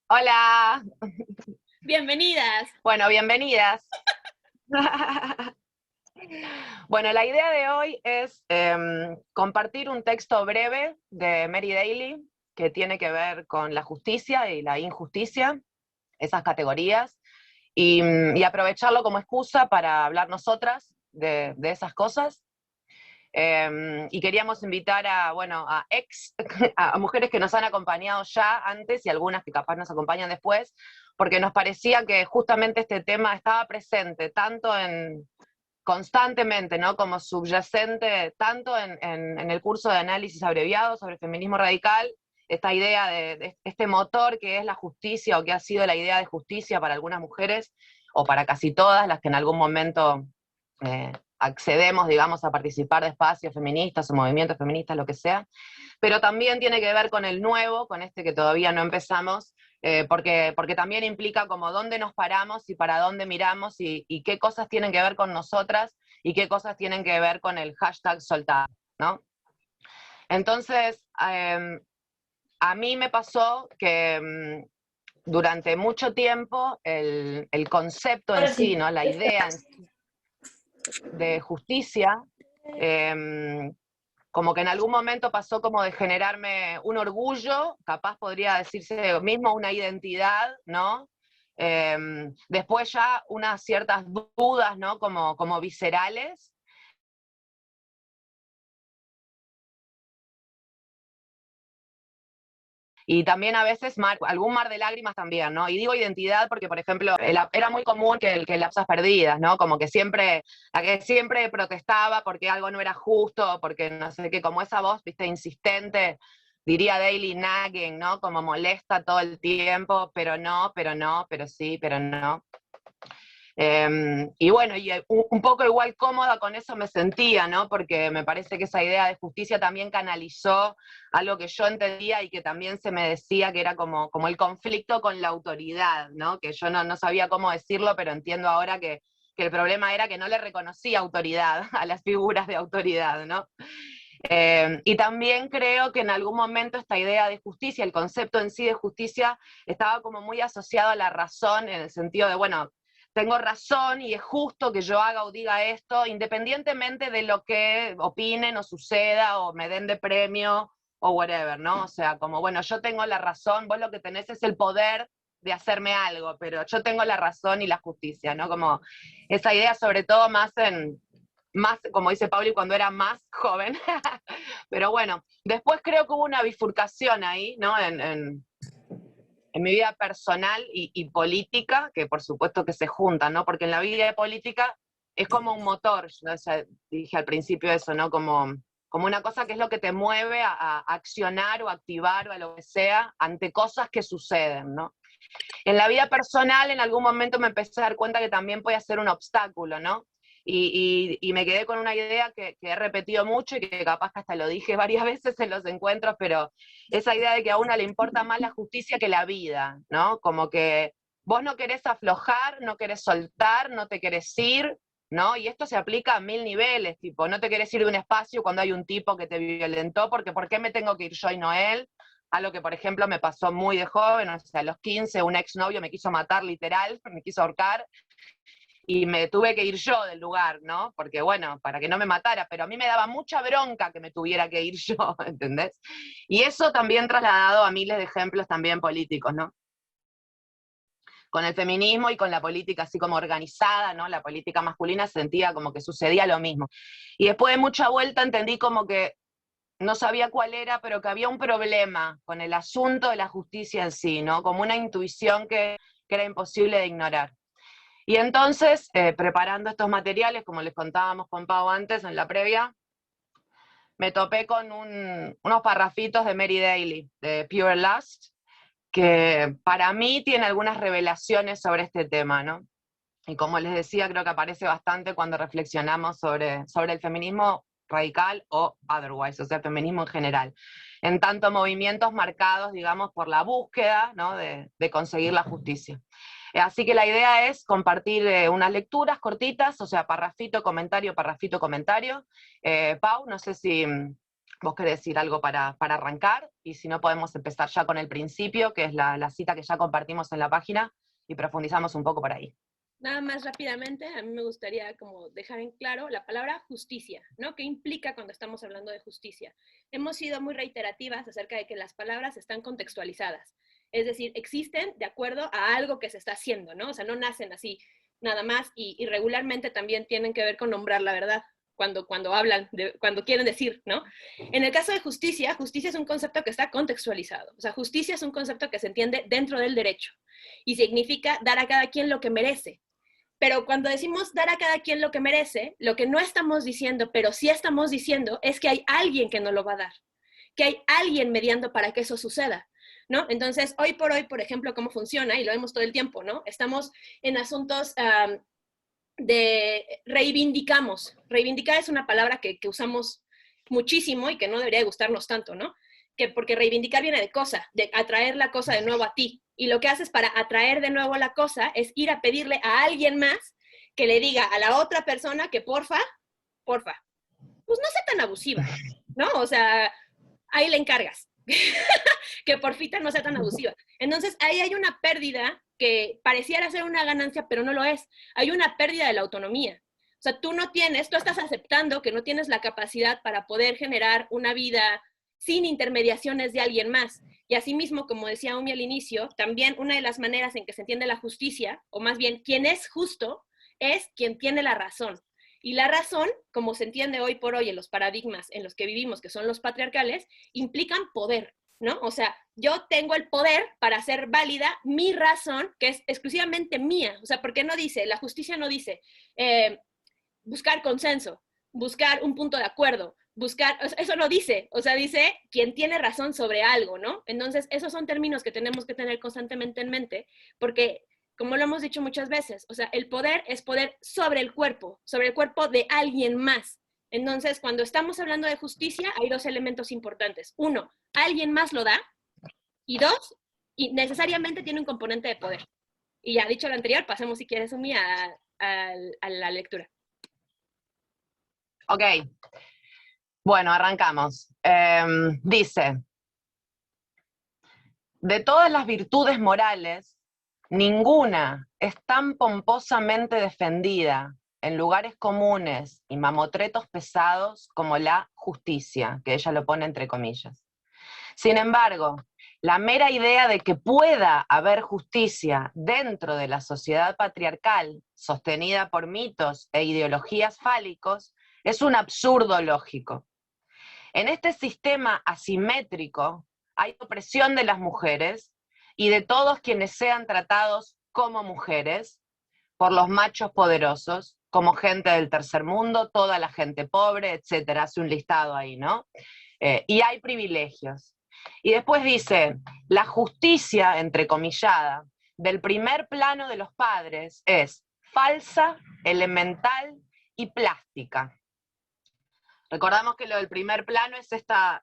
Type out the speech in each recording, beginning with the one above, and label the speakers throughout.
Speaker 1: Hola,
Speaker 2: Bienvenidas.
Speaker 1: bueno, bienvenidas. Bueno, la idea de hoy es compartir un texto breve de Mary Daly que tiene que ver con la justicia y la injusticia, esas categorías, y aprovecharlo como excusa para hablar nosotras de esas cosas. Y queríamos invitar a, bueno, a mujeres que nos han acompañado ya antes y algunas que capaz nos acompañan después, porque nos parecía que justamente este tema estaba presente tanto constantemente, ¿no? Como subyacente, tanto en el curso de análisis abreviado sobre feminismo radical, esta idea de este motor que es la justicia, o que ha sido la idea de justicia para algunas mujeres, o para casi todas las que en algún momento accedemos, digamos, a participar de espacios feministas o movimientos feministas, lo que sea, pero también tiene que ver con el nuevo, con este que todavía no empezamos, porque también implica como dónde nos paramos y para dónde miramos y qué cosas tienen que ver con nosotras y qué cosas tienen que ver con el hashtag soltar, ¿no? Entonces, a mí me pasó que durante mucho tiempo el concepto en
Speaker 2: Ahora
Speaker 1: sí,
Speaker 2: sí.
Speaker 1: ¿no? La idea de justicia, eh, como que en algún momento pasó como de generarme un orgullo, capaz podría decirse mismo una identidad, ¿no? Después ya unas ciertas dudas, ¿no? Como viscerales. Y también a veces algún mar de lágrimas también, ¿no? Y digo identidad porque, por ejemplo, era muy común que las cosas perdidas, ¿no? Como que siempre, la que siempre protestaba porque algo no era justo, porque no sé qué, como esa voz, viste, insistente, diría Daily nagging, ¿no? Como molesta todo el tiempo, pero no, pero no, pero sí, pero no. Y bueno, y un poco igual cómoda con eso me sentía, ¿no? Porque me parece que esa idea de justicia también canalizó algo que yo entendía y que también se me decía que era como el conflicto con la autoridad, ¿no? Que yo no sabía cómo decirlo, pero entiendo ahora que el problema era que no le reconocía autoridad a las figuras de autoridad, ¿no? Y también creo que en algún momento esta idea de justicia, el concepto en sí de justicia, estaba como muy asociado a la razón, en el sentido de, bueno, tengo razón y es justo que yo haga o diga esto, independientemente de lo que opinen o suceda o me den de premio o whatever, ¿no? O sea, como, bueno, yo tengo la razón, vos lo que tenés es el poder de hacerme algo, pero yo tengo la razón y la justicia, ¿no? Como esa idea sobre todo más, como dice Pauli, cuando era más joven. Pero bueno, después creo que hubo una bifurcación ahí, ¿no? En mi vida personal y política, que por supuesto que se juntan, ¿no? Porque en la vida política es como un motor, yo ya dije al principio eso, ¿no? Como una cosa que es lo que te mueve a accionar o activar o a lo que sea ante cosas que suceden, ¿no? En la vida personal, en algún momento me empecé a dar cuenta que también puede ser un obstáculo, ¿no? Y me quedé con una idea que he repetido mucho y que capaz que hasta lo dije varias veces en los encuentros, pero esa idea de que a una le importa más la justicia que la vida, ¿no? Como que vos no querés aflojar, no querés soltar, no te querés ir, ¿no? Y esto se aplica a mil niveles, tipo, no te querés ir de un espacio cuando hay un tipo que te violentó, porque ¿por qué me tengo que ir yo y no él? Algo que, por ejemplo, me pasó muy de joven, o sea, a los 15, un exnovio me quiso matar literal, me quiso ahorcar, y me tuve que ir yo del lugar, ¿no? Porque, bueno, para que no me matara, pero a mí me daba mucha bronca que me tuviera que ir yo, ¿entendés? Y eso también trasladado a miles de ejemplos también políticos, ¿no? Con el feminismo y con la política así como organizada, ¿no? La política masculina sentía como que sucedía lo mismo. Y después de mucha vuelta entendí como que no sabía cuál era, pero que había un problema con el asunto de la justicia en sí, ¿no? Como una intuición que era imposible de ignorar. Y entonces, preparando estos materiales, como les contábamos con Pau antes en la previa, me topé con unos parrafitos de Mary Daly, de Pure Lust, que para mí tiene algunas revelaciones sobre este tema, ¿no? Y como les decía, creo que aparece bastante cuando reflexionamos sobre el feminismo radical o otherwise, o sea, el feminismo en general. En tanto movimientos marcados, digamos, por la búsqueda, ¿no? de conseguir la justicia. Así que la idea es compartir unas lecturas cortitas, o sea, parrafito, comentario, parrafito, comentario. Pau, no sé si ¿Vos querés decir algo para arrancar? Y si no, podemos empezar ya con el principio, que es la cita que ya compartimos en la página, y profundizamos un poco por ahí.
Speaker 2: Nada más rápidamente, a mí me gustaría como dejar en claro la palabra justicia, ¿no? ¿Qué implica cuando estamos hablando de justicia? Hemos sido muy reiterativas acerca de que las palabras están contextualizadas, es decir, existen de acuerdo a algo que se está haciendo, ¿no? O sea, no nacen así nada más y regularmente también tienen que ver con nombrar la verdad. Cuando hablan, cuando quieren decir, ¿no? En el caso de justicia, justicia es un concepto que está contextualizado. O sea, justicia es un concepto que se entiende dentro del derecho y significa dar a cada quien lo que merece. Pero cuando decimos dar a cada quien lo que merece, lo que no estamos diciendo, pero sí estamos diciendo, es que hay alguien que nos lo va a dar, que hay alguien mediando para que eso suceda, ¿no? Entonces, hoy por hoy, por ejemplo, ¿cómo funciona? Y lo vemos todo el tiempo, ¿no? Estamos en asuntos de reivindicamos. Reivindicar es una palabra que usamos muchísimo y que no debería gustarnos tanto, ¿no? Que porque reivindicar viene de cosa, de atraer la cosa de nuevo a ti. Y lo que haces para atraer de nuevo la cosa es ir a pedirle a alguien más que le diga a la otra persona que porfa, pues no sea tan abusiva, ¿no? O sea, ahí le encargas. Que porfita no sea tan abusiva. Entonces, ahí hay una pérdida que pareciera ser una ganancia, pero no lo es. Hay una pérdida de la autonomía. O sea, tú estás aceptando que no tienes la capacidad para poder generar una vida sin intermediaciones de alguien más. Y asimismo, como decía Umi al inicio, también una de las maneras en que se entiende la justicia, o más bien quien es justo, es quien tiene la razón. Y la razón, como se entiende hoy por hoy en los paradigmas en los que vivimos, que son los patriarcales, implican poder, ¿no? O sea, yo tengo el poder para hacer válida mi razón, que es exclusivamente mía. O sea, porque no dice, la justicia no dice buscar consenso, buscar un punto de acuerdo, eso no dice, o sea, dice quien tiene razón sobre algo, ¿no? Entonces, esos son términos que tenemos que tener constantemente en mente, porque como lo hemos dicho muchas veces, o sea, el poder es poder sobre el cuerpo de alguien más. Entonces, cuando estamos hablando de justicia, hay dos elementos importantes. Uno, alguien más lo da, y dos, y necesariamente tiene un componente de poder. Y ya dicho lo anterior, pasemos, si quieres, Umi, a la lectura.
Speaker 1: Ok, bueno, arrancamos. Dice, de todas las virtudes morales, ninguna es tan pomposamente defendida en lugares comunes y mamotretos pesados como la justicia, que ella lo pone entre comillas. Sin embargo, la mera idea de que pueda haber justicia dentro de la sociedad patriarcal, sostenida por mitos e ideologías fálicos, es un absurdo lógico. En este sistema asimétrico hay opresión de las mujeres y de todos quienes sean tratados como mujeres por los machos poderosos, como gente del tercer mundo, toda la gente pobre, etcétera. Hace un listado ahí, ¿no? Y hay privilegios. Y después dice, la justicia, entrecomillada, del primer plano de los padres es falsa, elemental y plástica. Recordamos que lo del primer plano es esta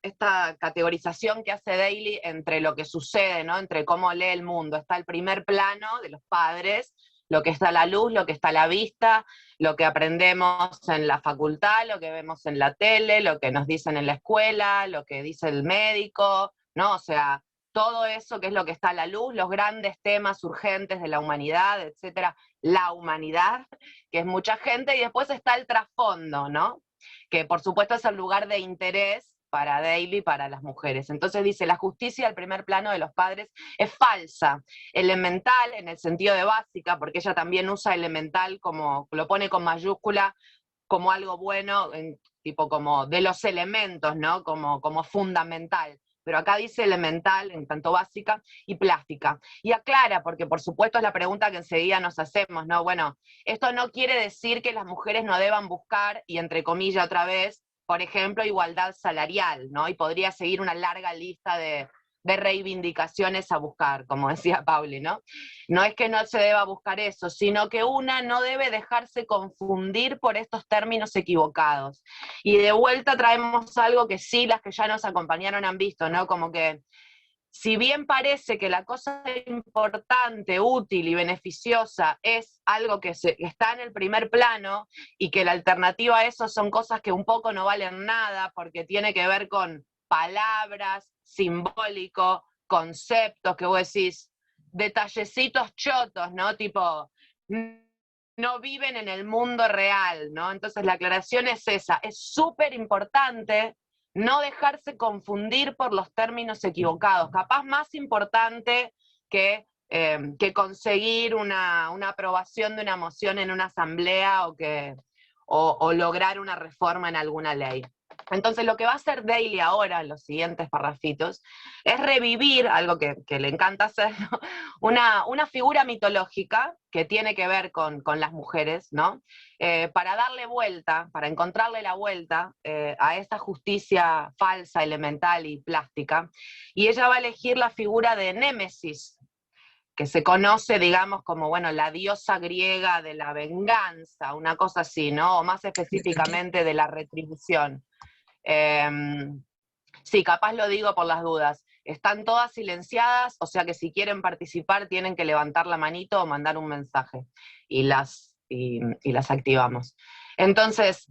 Speaker 1: categorización que hace Daly entre lo que sucede, ¿no? Entre cómo lee el mundo. Está el primer plano de los padres, lo que está a la luz, lo que está a la vista, lo que aprendemos en la facultad, lo que vemos en la tele, lo que nos dicen en la escuela, lo que dice el médico, ¿no? O sea, todo eso que es lo que está a la luz, los grandes temas urgentes de la humanidad, etcétera, la humanidad, que es mucha gente, y después está el trasfondo, ¿no? Que por supuesto es el lugar de interés para Daly, para las mujeres. Entonces dice, la justicia al primer plano de los padres es falsa, elemental en el sentido de básica, porque ella también usa elemental como, lo pone con mayúscula, como algo bueno, tipo como de los elementos, ¿no? Como fundamental. Pero acá dice elemental, en tanto básica, y plástica. Y aclara, porque por supuesto es la pregunta que enseguida nos hacemos, ¿no? Bueno, esto no quiere decir que las mujeres no deban buscar, y entre comillas otra vez, por ejemplo, igualdad salarial, ¿no? Y podría seguir una larga lista de reivindicaciones a buscar, como decía Pauli, ¿no? No es que no se deba buscar eso, sino que una no debe dejarse confundir por estos términos equivocados. Y de vuelta traemos algo que sí las que ya nos acompañaron han visto, ¿no? Como que si bien parece que la cosa importante, útil y beneficiosa es algo que está en el primer plano, y que la alternativa a eso son cosas que un poco no valen nada, porque tiene que ver con palabras, simbólico, conceptos, que vos decís, detallecitos chotos, ¿no? Tipo, no viven en el mundo real, ¿no? Entonces la aclaración es esa, es súper importante no dejarse confundir por los términos equivocados, capaz más importante que conseguir una aprobación de una moción en una asamblea o lograr una reforma en alguna ley. Entonces lo que va a hacer Daly ahora, en los siguientes parrafitos, es revivir, algo que le encanta hacer, ¿no? una figura mitológica que tiene que ver con las mujeres, ¿no? Para darle vuelta, para encontrarle la vuelta a esta justicia falsa, elemental y plástica, y ella va a elegir la figura de Némesis, que se conoce, digamos, como, bueno, la diosa griega de la venganza, una cosa así, ¿no? O más específicamente de la retribución. Sí, capaz lo digo por las dudas. Están todas silenciadas, o sea que si quieren participar tienen que levantar la manito o mandar un mensaje, y las activamos. Entonces,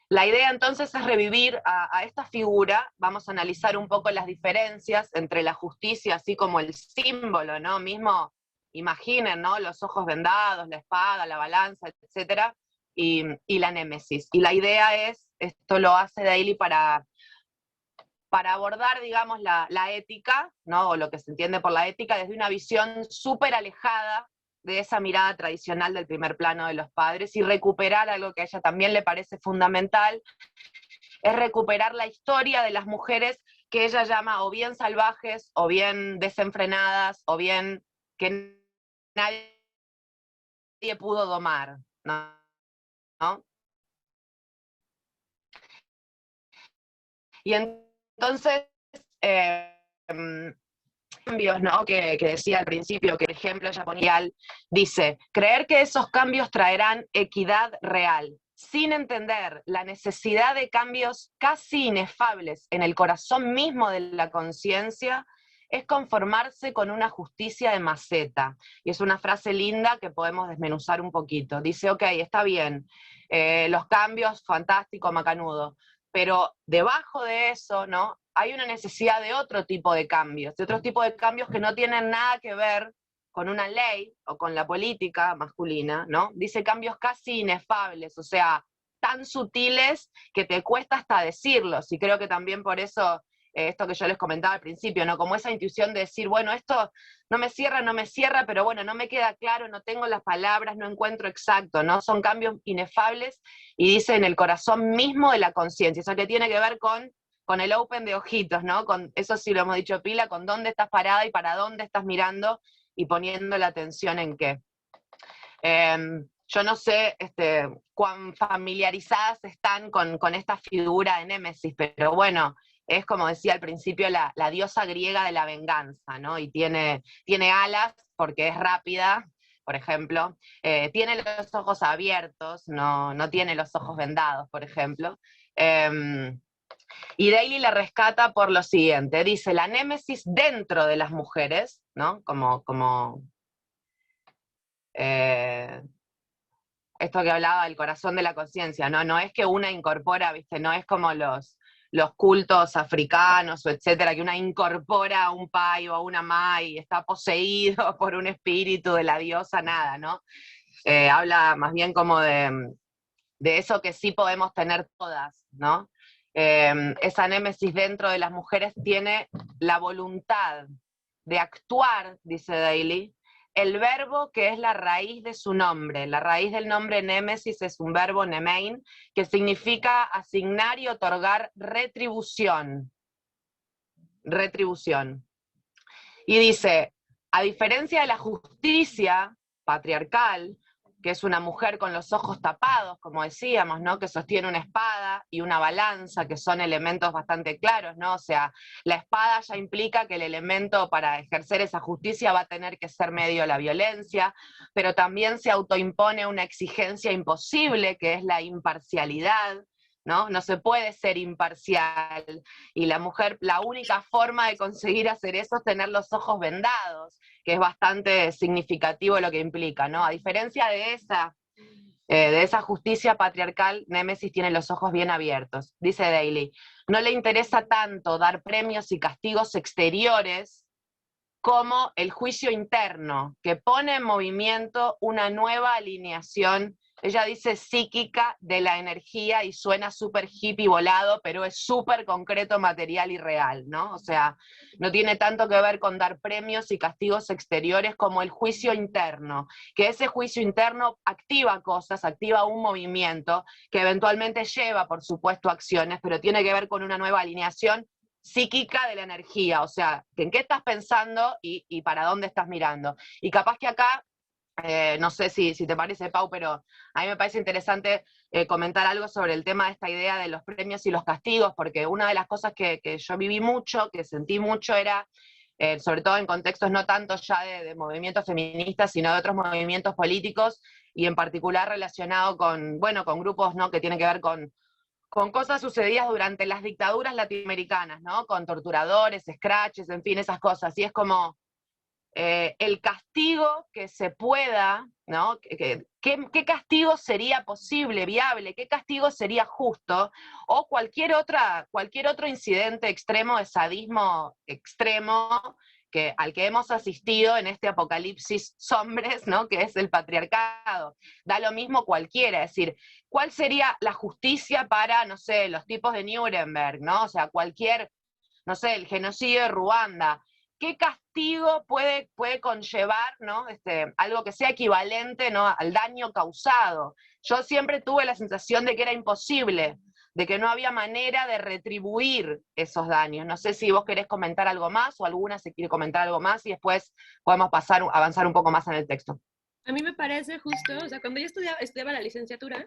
Speaker 1: la idea entonces es revivir a esta figura. Vamos a analizar un poco las diferencias entre la justicia, así como el símbolo, ¿no? Mismo, imaginen, ¿no? Los ojos vendados, la espada, la balanza, etcétera, y la némesis. Y la idea es, esto lo hace Daly para abordar, digamos, la ética, ¿no? O lo que se entiende por la ética, desde una visión súper alejada de esa mirada tradicional del primer plano de los padres, y recuperar algo que a ella también le parece fundamental, es recuperar la historia de las mujeres que ella llama o bien salvajes, o bien desenfrenadas, o bien que nadie pudo domar, ¿no? Y entonces, cambios, ¿no? que decía al principio, que el ejemplo japonés dice, creer que esos cambios traerán equidad real, sin entender la necesidad de cambios casi inefables en el corazón mismo de la conciencia, es conformarse con una justicia de maceta. Y es una frase linda que podemos desmenuzar un poquito. Dice, ok, está bien, los cambios, fantástico, macanudo, pero debajo de eso, ¿no? Hay una necesidad de otro tipo de cambios que no tienen nada que ver con una ley o con la política masculina, ¿no? Dice cambios casi inefables, o sea, tan sutiles que te cuesta hasta decirlos, y creo que también por eso, esto que yo les comentaba al principio, ¿no? Como esa intuición de decir, bueno, esto no me cierra, pero bueno, no me queda claro, no tengo las palabras, no encuentro exacto, ¿no? Son cambios inefables, y dice en el corazón mismo de la conciencia, o sea, que tiene que ver con el open de ojitos, ¿no? Con, eso sí lo hemos dicho pila, con dónde estás parada y para dónde estás mirando, y poniendo la atención en qué. Yo no sé cuán familiarizadas están con esta figura de Némesis, pero bueno, es como decía al principio, la diosa griega de la venganza, ¿no? Y tiene alas porque es rápida, por ejemplo, tiene los ojos abiertos, no tiene los ojos vendados, por ejemplo. Y Daly la rescata por lo siguiente, dice, la némesis dentro de las mujeres, ¿no? Como esto que hablaba del corazón de la conciencia, ¿no? No es que una incorpora, ¿viste? No es como los cultos africanos o etcétera, que una incorpora a un pai o a una mai y está poseído por un espíritu de la diosa, nada, ¿no? Habla más bien como de eso que sí podemos tener todas, ¿no? Esa némesis dentro de las mujeres tiene la voluntad de actuar, dice Daly, el verbo que es la raíz de su nombre. La raíz del nombre némesis es un verbo nemein, que significa asignar y otorgar retribución. Retribución. Y dice, a diferencia de la justicia patriarcal, que es una mujer con los ojos tapados, como decíamos, ¿no? Que sostiene una espada y una balanza, que son elementos bastante claros, ¿no? O sea, la espada ya implica que el elemento para ejercer esa justicia va a tener que ser medio de la violencia, pero también se autoimpone una exigencia imposible, que es la imparcialidad, ¿no? No se puede ser imparcial. Y la mujer, la única forma de conseguir hacer eso es tener los ojos vendados, que es bastante significativo lo que implica, ¿no? A diferencia de esa justicia patriarcal, Némesis tiene los ojos bien abiertos. Dice Daly, no le interesa tanto dar premios y castigos exteriores como el juicio interno, que pone en movimiento una nueva alineación, ella dice psíquica, de la energía, y suena súper hippie volado, pero es súper concreto, material y real, ¿no? O sea, no tiene tanto que ver con dar premios y castigos exteriores como el juicio interno, que ese juicio interno activa cosas, activa un movimiento, que eventualmente lleva, por supuesto, acciones, pero tiene que ver con una nueva alineación psíquica de la energía, o sea, en qué estás pensando y para dónde estás mirando. Y capaz que acá, no sé si te parece, Pau, pero a mí me parece interesante comentar algo sobre el tema de esta idea de los premios y los castigos, porque una de las cosas que yo viví mucho, que sentí mucho, era, sobre todo en contextos no tanto ya de movimientos feministas, sino de otros movimientos políticos, y en particular relacionado con, bueno, con grupos, ¿no?, que tienen que ver con cosas sucedidas durante las dictaduras latinoamericanas, ¿no? Con torturadores, scratches, en fin, esas cosas. Y es como el castigo que se pueda, ¿no? ¿Qué castigo sería posible, viable? ¿Qué castigo sería justo? O cualquier otro incidente extremo de sadismo extremo al que hemos asistido en este apocalipsis sombres, ¿no?, que es el patriarcado. Da lo mismo cualquiera, es decir, ¿cuál sería la justicia para, no sé, los tipos de Nuremberg, ¿no? O sea, no sé, el genocidio de Ruanda. ¿Qué castigo puede conllevar, ¿no?, algo que sea equivalente, ¿no?, al daño causado? Yo siempre tuve la sensación de que era imposible, de que no había manera de retribuir esos daños. No sé si vos querés comentar algo más, o alguna se quiere comentar algo más, y después podemos avanzar un poco más en el texto.
Speaker 2: A mí me parece justo, o sea, cuando yo estudiaba la licenciatura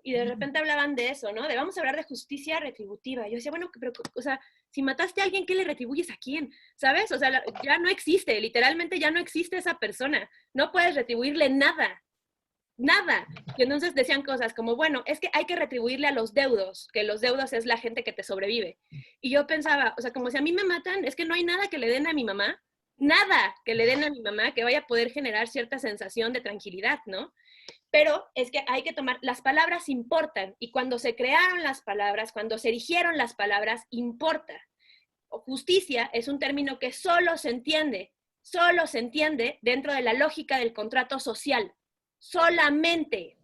Speaker 2: y de repente hablaban de eso, ¿no? De vamos a hablar de justicia retributiva. Yo decía, bueno, pero, o sea, si mataste a alguien, ¿qué le retribuyes a quién? ¿Sabes? O sea, ya no existe, literalmente ya no existe esa persona. No puedes retribuirle nada, nada. Y entonces decían cosas como, bueno, es que hay que retribuirle a los deudos, que los deudos es la gente que te sobrevive. Y yo pensaba, o sea, como si a mí me matan, es que no hay nada que le den a mi mamá, nada que le den a mi mamá que vaya a poder generar cierta sensación de tranquilidad, ¿no? Pero es que hay que tomar, las palabras importan, y cuando se crearon las palabras, cuando se erigieron las palabras, importa. Justicia es un término que solo se entiende dentro de la lógica del contrato social, solamente.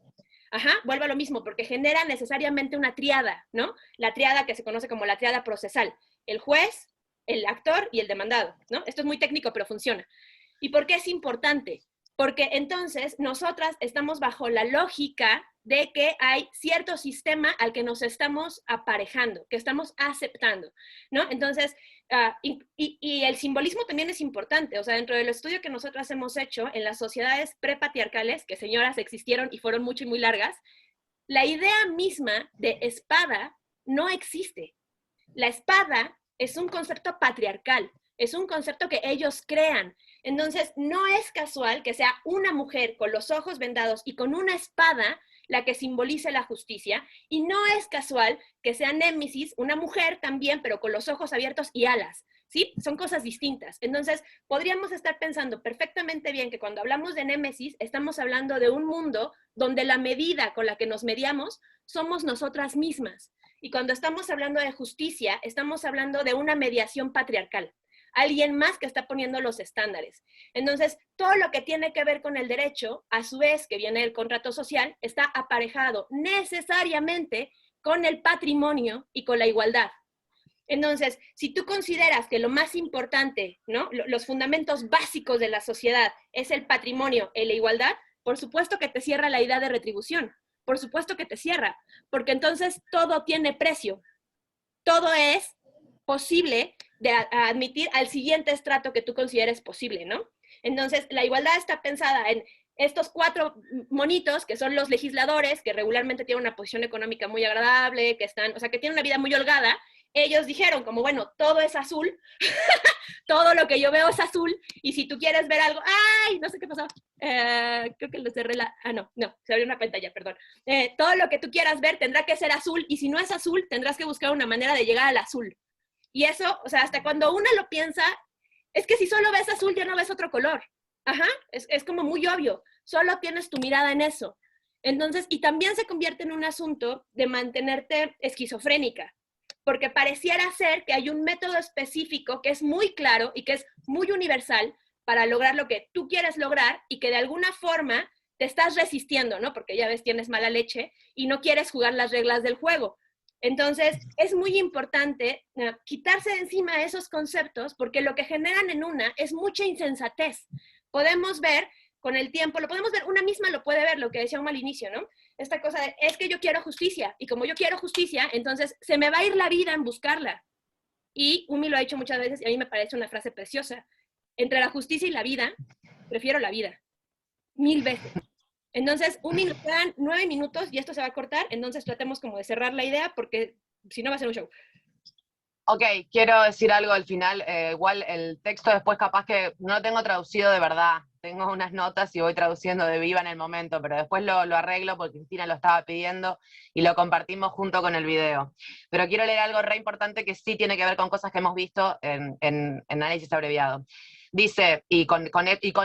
Speaker 2: Ajá, vuelvo a lo mismo, porque genera necesariamente una triada, ¿no? La triada que se conoce como la triada procesal, el juez, el actor y el demandado, ¿no? Esto es muy técnico, pero funciona. ¿Y por qué es importante? Porque entonces nosotras estamos bajo la lógica de que hay cierto sistema al que nos estamos aparejando, que estamos aceptando, ¿no? Entonces, y el simbolismo también es importante, o sea, dentro del estudio que nosotras hemos hecho en las sociedades prepatriarcales, que señoras existieron y fueron mucho y muy largas, la idea misma de espada no existe. La espada es un concepto patriarcal, es un concepto que ellos crean. Entonces, no es casual que sea una mujer con los ojos vendados y con una espada la que simbolice la justicia, y no es casual que sea Némesis, una mujer también, pero con los ojos abiertos y alas, ¿sí? Son cosas distintas. Entonces, podríamos estar pensando perfectamente bien que cuando hablamos de Némesis, estamos hablando de un mundo donde la medida con la que nos mediamos somos nosotras mismas. Y cuando estamos hablando de justicia, estamos hablando de una mediación patriarcal. Alguien más que está poniendo los estándares. Entonces, todo lo que tiene que ver con el derecho, a su vez que viene el contrato social, está aparejado necesariamente con el patrimonio y con la igualdad. Entonces, si tú consideras que lo más importante, ¿no?, los fundamentos básicos de la sociedad es el patrimonio y la igualdad, por supuesto que te cierra la idea de retribución. Por supuesto que te cierra, porque entonces todo tiene precio. Todo es posible de admitir al siguiente estrato que tú consideres posible, ¿no? Entonces, la igualdad está pensada en estos 4 monitos, que son los legisladores, que regularmente tienen una posición económica muy agradable, que están, o sea, que tienen una vida muy holgada. Ellos dijeron como, bueno, todo es azul, todo lo que yo veo es azul, Y si tú quieres ver algo, ¡ay! No sé qué pasó. Creo que lo cerré la... Ah, no, se abrió una pantalla, perdón. Todo lo que tú quieras ver tendrá que ser azul, y si no es azul, tendrás que buscar una manera de llegar al azul. Y eso, o sea, hasta cuando uno lo piensa, es que si solo ves azul, ya no ves otro color. Ajá, es como muy obvio. Solo tienes tu mirada en eso. Entonces, y también se convierte en un asunto de mantenerte esquizofrénica, porque pareciera ser que hay un método específico que es muy claro y que es muy universal para lograr lo que tú quieres lograr, y que de alguna forma te estás resistiendo, ¿no? Porque ya ves, tienes mala leche y no quieres jugar las reglas del juego. Entonces, es muy importante quitarse de encima esos conceptos, porque lo que generan en una es mucha insensatez. Podemos ver con el tiempo, lo podemos ver, una misma lo puede ver, lo que decía al inicio, ¿no? Esta cosa de, es que yo quiero justicia, y como yo quiero justicia, entonces se me va a ir la vida en buscarla. Y Umi lo ha dicho muchas veces, y a mí me parece una frase preciosa: entre la justicia y la vida, prefiero la vida, 1000 veces. Entonces, Umi, nos quedan 9 minutos y esto se va a cortar, entonces tratemos como de cerrar la idea, porque si no va a ser un show.
Speaker 1: Ok, quiero decir algo al final. Igual el texto después capaz que no lo tengo traducido de verdad. Tengo unas notas y voy traduciendo de viva en el momento, pero después lo arreglo porque Cristina lo estaba pidiendo y lo compartimos junto con el video. Pero quiero leer algo re importante que sí tiene que ver con cosas que hemos visto en análisis abreviado. Dice, y con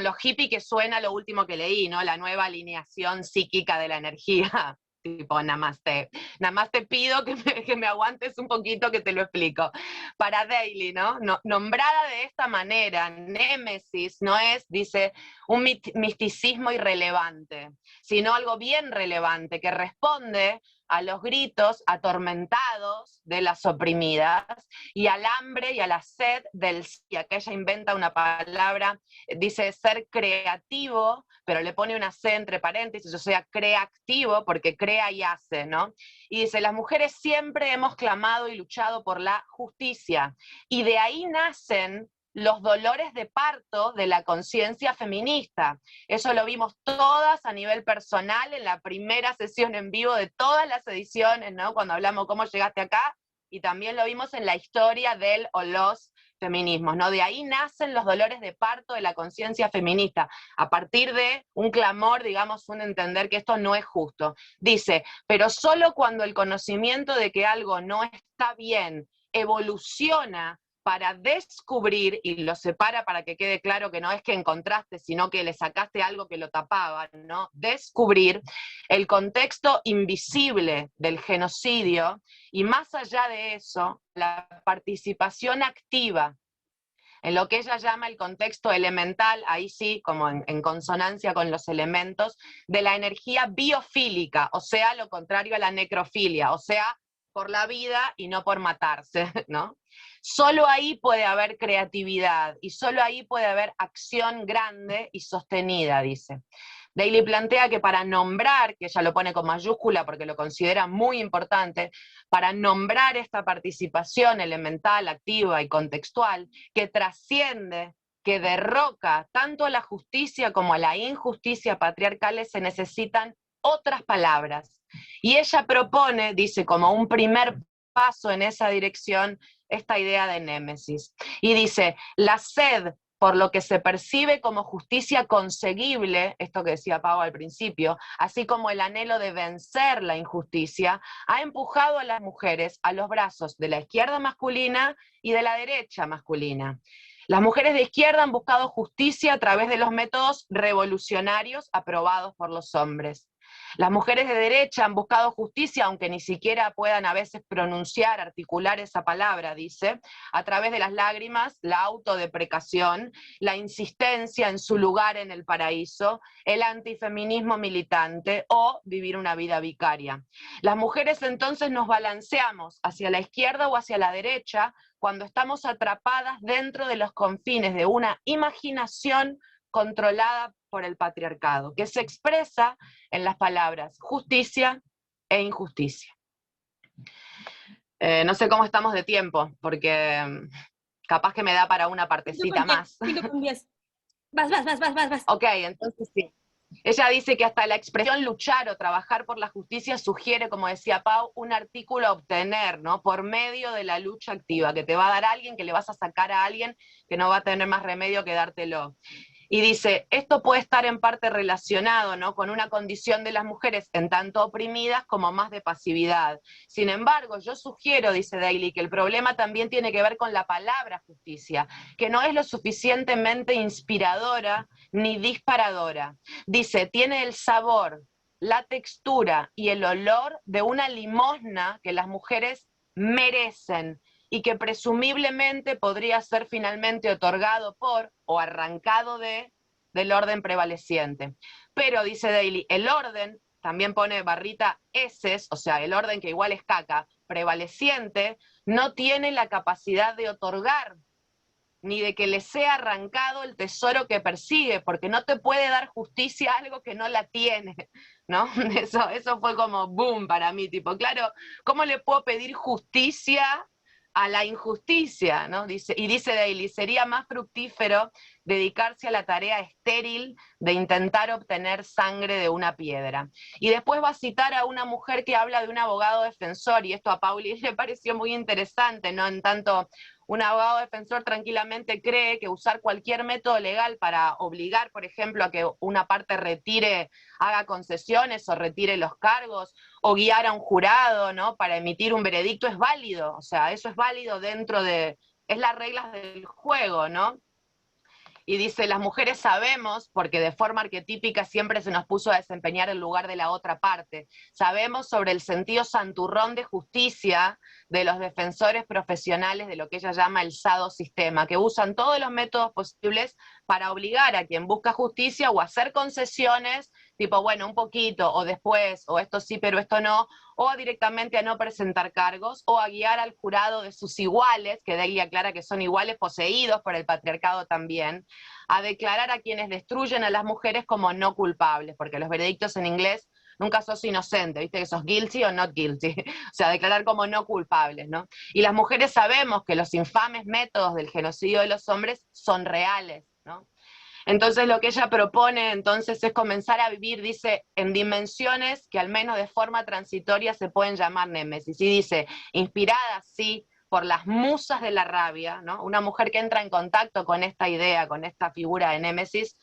Speaker 1: lo hippie que suena lo último que leí, ¿no? La nueva alineación psíquica de la energía. Tipo, namaste. Nada más te pido que me aguantes un poquito que te lo explico. Para Daily, ¿no? Nombrada de esta manera, Némesis no es, dice, un misticismo irrelevante, sino algo bien relevante que responde a los gritos atormentados de las oprimidas y al hambre y a la sed del sí. Acá ella inventa una palabra, dice ser creativo, pero le pone una C entre paréntesis, o sea, creativo, porque crea y hace, ¿no? Y dice, las mujeres siempre hemos clamado y luchado por la justicia, y de ahí nacen los dolores de parto de la conciencia feminista. Eso lo vimos todas a nivel personal en la primera sesión en vivo de todas las ediciones, ¿no? Cuando hablamos cómo llegaste acá, y también lo vimos en la historia del o los feminismos, ¿no? De ahí nacen los dolores de parto de la conciencia feminista, a partir de un clamor, digamos, un entender que esto no es justo. Dice, pero solo cuando el conocimiento de que algo no está bien evoluciona para descubrir, y lo separa para que quede claro que no es que encontraste, sino que le sacaste algo que lo tapaba, ¿no? Descubrir el contexto invisible del genocidio, y más allá de eso, la participación activa en lo que ella llama el contexto elemental, ahí sí, como en consonancia con los elementos, de la energía biofílica, o sea, lo contrario a la necrofilia, o sea, por la vida y no por matarse, ¿no? Solo ahí puede haber creatividad, y solo ahí puede haber acción grande y sostenida, dice. Daly plantea que para nombrar, que ella lo pone con mayúscula porque lo considera muy importante, para nombrar esta participación elemental, activa y contextual, que trasciende, que derroca tanto a la justicia como a la injusticia patriarcales, se necesitan otras palabras. Y ella propone, dice, como un primer paso en esa dirección, esta idea de némesis. Y dice, la sed por lo que se percibe como justicia conseguible, esto que decía Pau al principio, así como el anhelo de vencer la injusticia, ha empujado a las mujeres a los brazos de la izquierda masculina y de la derecha masculina. Las mujeres de izquierda han buscado justicia a través de los métodos revolucionarios aprobados por los hombres. Las mujeres de derecha han buscado justicia, aunque ni siquiera puedan a veces pronunciar, articular esa palabra, dice, a través de las lágrimas, la autodeprecación, la insistencia en su lugar en el paraíso, el antifeminismo militante o vivir una vida vicaria. Las mujeres entonces nos balanceamos hacia la izquierda o hacia la derecha cuando estamos atrapadas dentro de los confines de una imaginación controlada por el patriarcado, que se expresa en las palabras justicia e injusticia. No sé cómo estamos de tiempo, porque capaz que me da para una partecita más.
Speaker 2: 5 con 10. Vas.
Speaker 1: Ok, entonces sí. Ella dice que hasta la expresión luchar o trabajar por la justicia sugiere, como decía Pau, un artículo a obtener, ¿no? Por medio de la lucha activa, que te va a dar alguien, que le vas a sacar a alguien que no va a tener más remedio que dártelo. Y dice, esto puede estar en parte relacionado, ¿no?, con una condición de las mujeres en tanto oprimidas como más de pasividad. Sin embargo, yo sugiero, dice Daly, que el problema también tiene que ver con la palabra justicia, que no es lo suficientemente inspiradora ni disparadora. Dice, tiene el sabor, la textura y el olor de una limosna que las mujeres merecen y que presumiblemente podría ser finalmente otorgado por o arrancado del orden prevaleciente. Pero, dice Daly, el orden, también pone barrita eses, o sea, el orden que igual es caca, prevaleciente, no tiene la capacidad de otorgar, ni de que le sea arrancado el tesoro que persigue, porque no te puede dar justicia algo que no la tiene, ¿no? Eso fue como boom para mí, tipo, claro, ¿cómo le puedo pedir justicia a la injusticia, ¿no? Y dice Daly, sería más fructífero dedicarse a la tarea estéril de intentar obtener sangre de una piedra. Y después va a citar a una mujer que habla de un abogado defensor, y esto a Pauli le pareció muy interesante, ¿no? En tanto, un abogado defensor tranquilamente cree que usar cualquier método legal para obligar, por ejemplo, a que una parte retire, haga concesiones o retire los cargos, o guiar a un jurado, ¿no?, para emitir un veredicto es válido, o sea, eso es válido dentro de, es las reglas del juego, ¿no? Y dice, las mujeres sabemos, porque de forma arquetípica siempre se nos puso a desempeñar el lugar de la otra parte, sabemos sobre el sentido santurrón de justicia de los defensores profesionales de lo que ella llama el sado sistema, que usan todos los métodos posibles para obligar a quien busca justicia o hacer concesiones, tipo, bueno, un poquito, o después, o esto sí, pero esto no, o directamente a no presentar cargos, o a guiar al jurado de sus iguales, que Daly aclara que son iguales poseídos por el patriarcado también, a declarar a quienes destruyen a las mujeres como no culpables, porque los veredictos en inglés nunca sos inocente, viste que sos guilty o not guilty, o sea, declarar como no culpables, ¿no? Y las mujeres sabemos que los infames métodos del genocidio de los hombres son reales, ¿no? Entonces lo que ella propone entonces es comenzar a vivir, dice, en dimensiones que al menos de forma transitoria se pueden llamar némesis. Y dice, inspirada, sí, por las musas de la rabia, ¿no? Una mujer que entra en contacto con esta idea, con esta figura de némesis,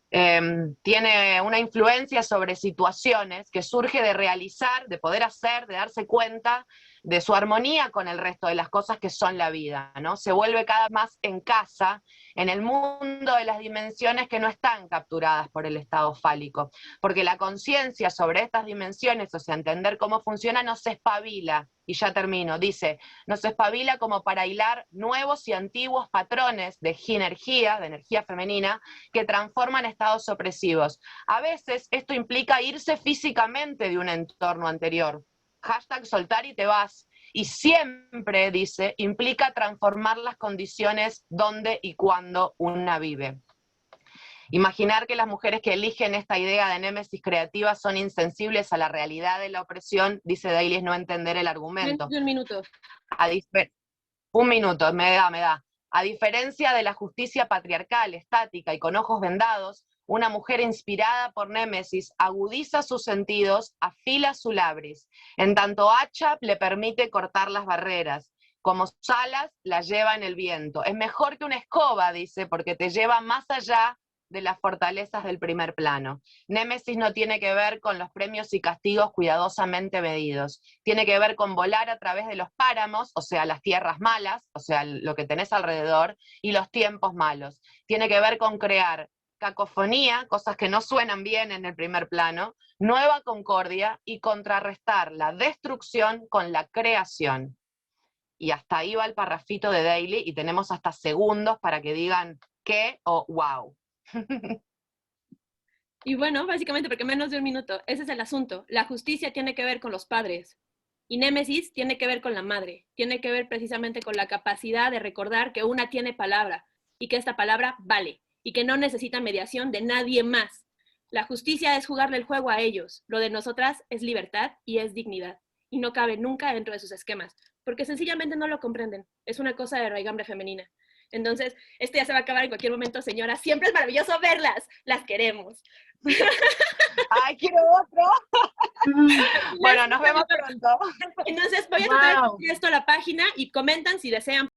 Speaker 1: tiene una influencia sobre situaciones que surge de realizar, de poder hacer, de darse cuenta de su armonía con el resto de las cosas que son la vida, ¿no? Se vuelve cada vez más en casa, en el mundo de las dimensiones que no están capturadas por el estado fálico, porque la conciencia sobre estas dimensiones, o sea, entender cómo funciona, no se espabila, y ya termino, dice, nos espabila como para hilar nuevos y antiguos patrones de energía femenina, que transforman estados opresivos. A veces esto implica irse físicamente de un entorno anterior. Hashtag soltar y te vas. Y siempre, dice, implica transformar las condiciones donde y cuando una vive. Imaginar que las mujeres que eligen esta idea de némesis creativa son insensibles a la realidad de la opresión, dice Daly, es no entender el argumento.
Speaker 2: Un minuto.
Speaker 1: Un minuto, me da. A diferencia de la justicia patriarcal, estática y con ojos vendados, una mujer inspirada por Némesis agudiza sus sentidos, afila su labris. En tanto hacha le permite cortar las barreras. Como Salas la lleva en el viento. Es mejor que una escoba, dice, porque te lleva más allá de las fortalezas del primer plano. Némesis no tiene que ver con los premios y castigos cuidadosamente medidos, tiene que ver con volar a través de los páramos, o sea, las tierras malas, o sea, lo que tenés alrededor, y los tiempos malos. Tiene que ver con crear cacofonía, cosas que no suenan bien en el primer plano, nueva concordia y contrarrestar la destrucción con la creación. Y hasta ahí va el parrafito de Daly y tenemos hasta segundos para que digan qué o wow.
Speaker 2: Y bueno, básicamente porque menos de un minuto, ese es el asunto. La justicia tiene que ver con los padres y Némesis tiene que ver con la madre, tiene que ver precisamente con la capacidad de recordar que una tiene palabra y que esta palabra vale y que no necesita mediación de nadie más. La justicia es jugarle el juego a ellos, lo de nosotras es libertad y es dignidad y no cabe nunca dentro de sus esquemas, porque sencillamente no lo comprenden, es una cosa de raigambre femenina. Entonces, este ya se va a acabar en cualquier momento, señora. Siempre es maravilloso verlas. Las queremos.
Speaker 1: ¡Ay, quiero otro! Bueno, nos vemos pronto.
Speaker 2: Entonces, voy a tratar de subir esto a la página y comentan si desean